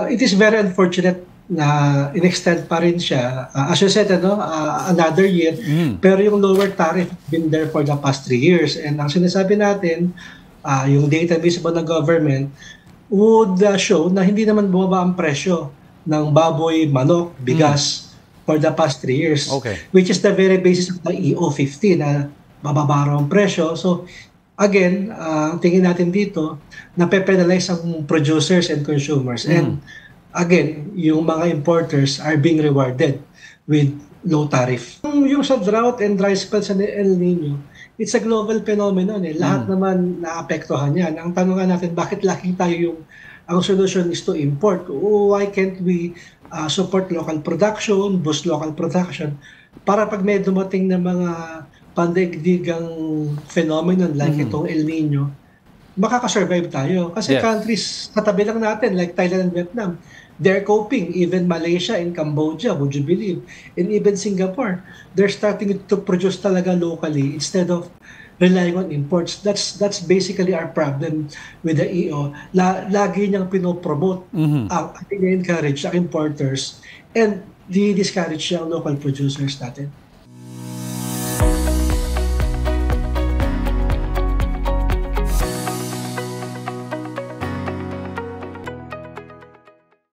It is very unfortunate na in-extend pa rin siya. As you said, another year. Pero yung lower tariff been there for the past 3 years. And ang sinasabi natin, yung data mismo ng government would show na hindi naman bumaba ang presyo ng baboy, manok, bigas for the past 3 years. Okay. Which is the very basis of the EO50 na bababa raw ang presyo. So, again, tingin natin dito, nape-penalize ang producers and consumers. And again, yung mga importers are being rewarded with low tariff. Yung sa drought and dry spells sa El Nino, it's a global phenomenon. Lahat naman naapektuhan yan. Ang tanong nga natin, bakit lagi tayo ang solution is to import? Why can't we support local production, boost local production, para pag may dumating na mga pandaigdigang phenomenon like itong El Nino, makakasurvive tayo. Kasi countries katabi lang natin like Thailand and Vietnam, they're coping. Even Malaysia and Cambodia, would you believe? And even Singapore, they're starting to produce talaga locally instead of relying on imports. That's basically our problem with the EO. Lagi niyang pinopromote, encourage ang importers and di-discourage ang local producers natin.